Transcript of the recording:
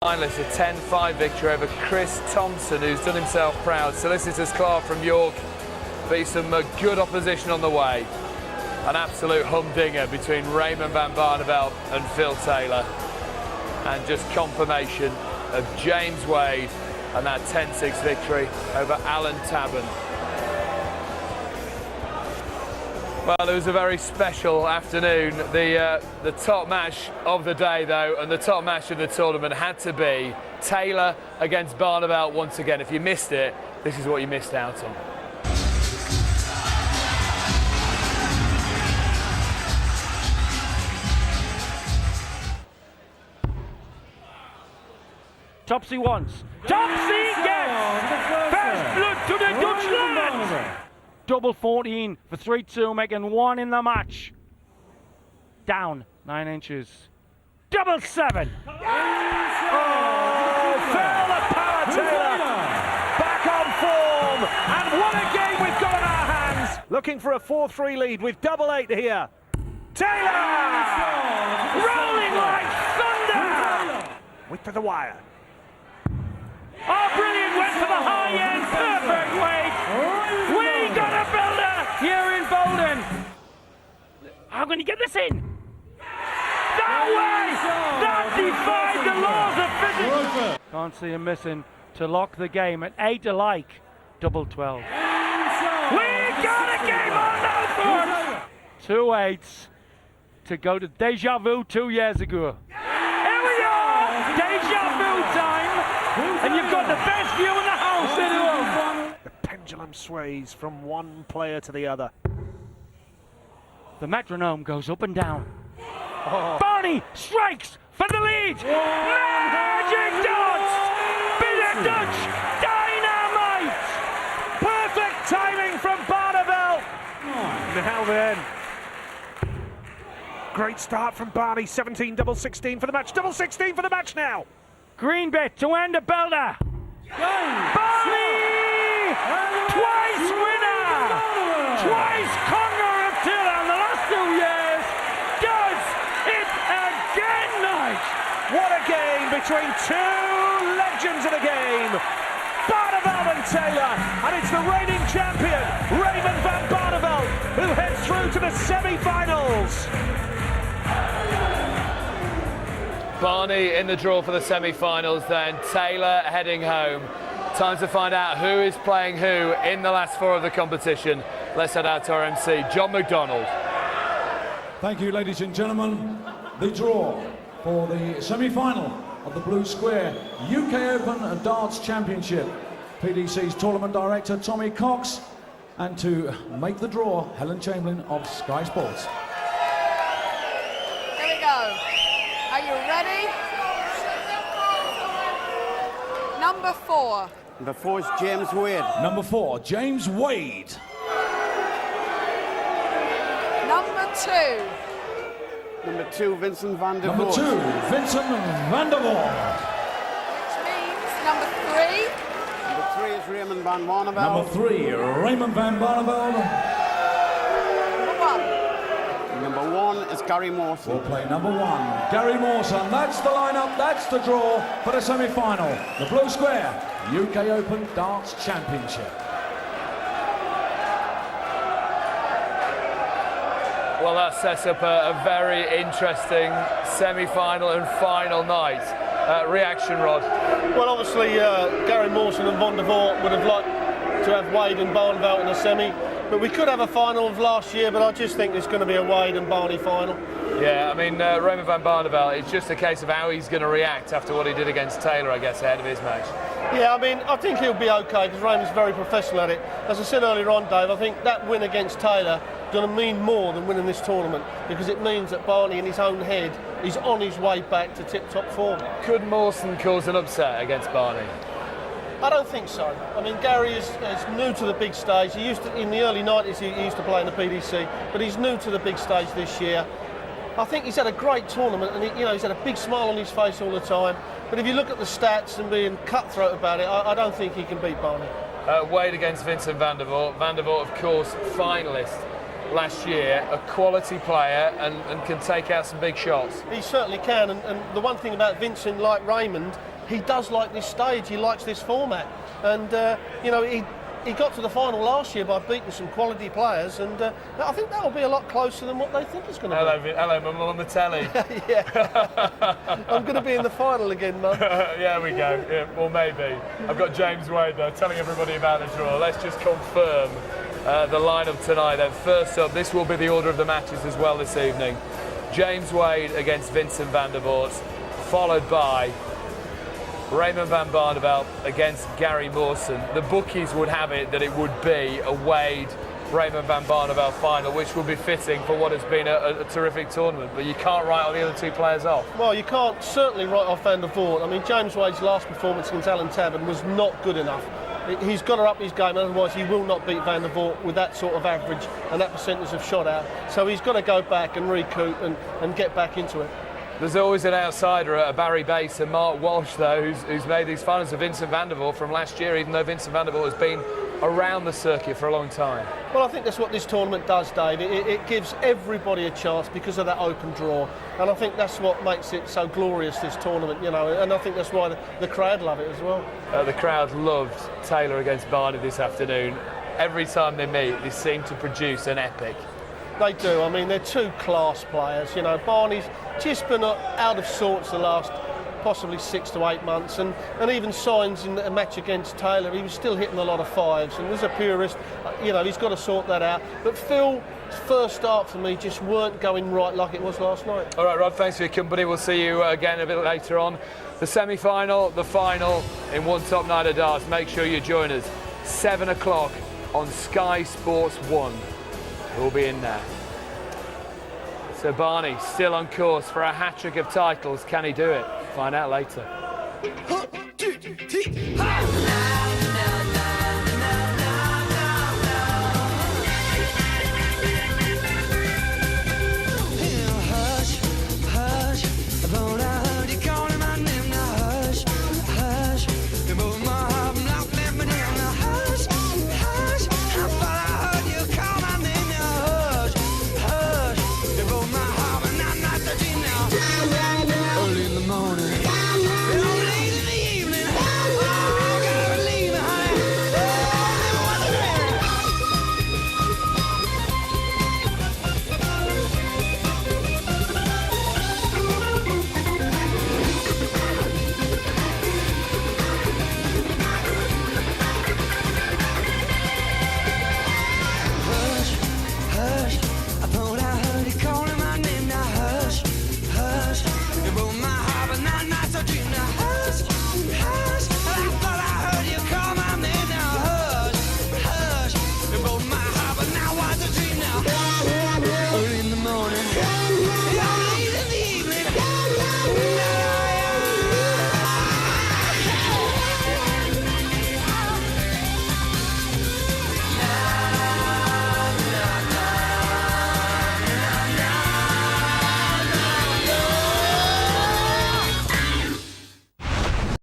Finalist, a 10-5 victory over Chris Thompson, who's done himself proud. Solicitors Clark from York beat some good opposition on the way. An absolute humdinger between Raymond van Barneveld and Phil Taylor. And just confirmation of James Wade and that 10-6 victory over Alan Tabern. Well, it was a very special afternoon. The top match of the day, though, and the top match of the tournament had to be Taylor against Barneveld once again. If you missed it, this is what you missed out on. Topsy once. Topsy gets first blood to the Dutchland. Double 14 for 3-2, making one in the match. Down 9 inches. Double 7. Oh, fell the power Taylor. Back on form. And what a game we've got in our hands. Looking for a 4-3 lead with double 8 here. Taylor! Rolling like thunder. Wait for the wire. Oh, brilliant, went for the high end, perfect weight. We got a builder here in Bolden. How can you get this in? That way! That defied the laws of physics. Can't see him missing to lock the game at 8 alike. Double 12. We got a game on now, folks! 2 8s to go to Deja Vu 2 years ago. Here we are! Deja Vu time! And you've got the best view in the house, anyone. The pendulum sways from one player to the other. The metronome goes up and down. Oh. Barney strikes for the lead. Magic dots. Bit of Dutch dynamite. Perfect timing from Barneveld. Now then. Great start from Barney. 17 double 16 for the match. Double 16 for the match now. Green bit to end the builder. Barney! Twice winner! Twice conqueror of Taylor in the last 2 years. Does it again, Knight! What a game between two legends of the game. Barneveld and Taylor. And it's the reigning champion, Raymond van Barneveld, who heads through to the semi-finals. Barney in the draw for the semi-finals then, Taylor heading home. Time to find out who is playing who in the last 4 of the competition. Let's head out to our MC, John McDonald. Thank you, ladies and gentlemen. The draw for the semi-final of the Blue Square UK Open Darts Championship. PDC's tournament director, Tommy Cox, and to make the draw, Helen Chamberlain of Sky Sports. Here we go. Are you ready? Number 4. Number 4 is James Wade. Number 4, James Wade. Number 2. Number 2, Vincent van der Number Voort. 2, Vincent van der Voort. Which means number 3. Number 3 is Raymond van Barneveld. Number 3, Raymond van Barneveld. Number 1 is Gary Mawson. We'll play number 1, Gary Mawson. That's the lineup, that's the draw for the semi-final. The Blue Square UK Open Darts Championship. Well, that sets up a very interesting semi-final and final night. Reaction, Rod? Well, obviously, Gary Mawson and Van der Voort would have liked to have Wade and Barneveld in a semi, but we could have a final of last year, but I just think it's going to be a Wade and Barney final. Yeah, I mean, Raymond van Barneveld, it's just a case of how he's going to react after what he did against Taylor, I guess, ahead of his match. Yeah, I mean, I think he'll be okay because Raymond's very professional at it. As I said earlier on, Dave, I think that win against Taylor is going to mean more than winning this tournament because it means that Barney in his own head is on his way back to tip-top form. Could Mawson cause an upset against Barney? I don't think so. I mean, Gary is new to the big stage. He used to, in the early 90s, he used to play in the PDC, but he's new to the big stage this year. I think he's had a great tournament, and he's had a big smile on his face all the time. But if you look at the stats and being cutthroat about it, I don't think he can beat Barney. Wade against Vincent van der Voort. Van der Voort, of course, finalist last year, a quality player and can take out some big shots. He certainly can, and the one thing about Vincent, like Raymond, he does like this stage. He likes this format, and you know, he got to the final last year by beating some quality players, and I think that will be a lot closer than what they think it's going to be. Hello, Mum, on the telly. Yeah, I'm going to be in the final again, Mum. Yeah, we go. Yeah, well, maybe. I've got James Wade there telling everybody about the draw. Let's just confirm the lineup tonight then. First up, this will be the order of the matches as well this evening. James Wade against Vincent van der Voort, followed by Raymond van Barneveld against Gary Mawson. The bookies would have it that it would be a Wade-Raymond van Barneveld final, which would be fitting for what has been a terrific tournament, but you can't write all the other two players off. Well, you can't certainly write off Van der Voort. I mean, James Wade's last performance against Alan Tabern was not good enough. He's got to up his game, otherwise he will not beat Van der Voort with that sort of average and that percentage of shot out. So he's got to go back and recoup and get back into it. There's always an outsider, a Barry Bates and Mark Walsh, though, who's made these finals of Vincent van der Voort from last year, even though Vincent van der Voort has been around the circuit for a long time. Well, I think that's what this tournament does, Dave. It gives everybody a chance because of that open draw, and I think that's what makes it so glorious, this tournament, you know, and I think that's why the crowd love it as well. The crowd loved Taylor against Barney this afternoon. Every time they meet, they seem to produce an epic. They do. I mean, they're two class players. You know, Barney's just been out of sorts the last possibly 6 to 8 months, and even signs in a match against Taylor, he was still hitting a lot of fives, and as a purist, you know, he's got to sort that out. But Phil's first start for me just weren't going right like it was last night. All right, Rod, thanks for your company. We'll see you again a bit later on. The semi-final, the final in One Top Night of Darts. Make sure you join us 7 o'clock on Sky Sports 1. We'll be in there. So Barney still on course for a hat-trick of titles. Can he do it? Find out later.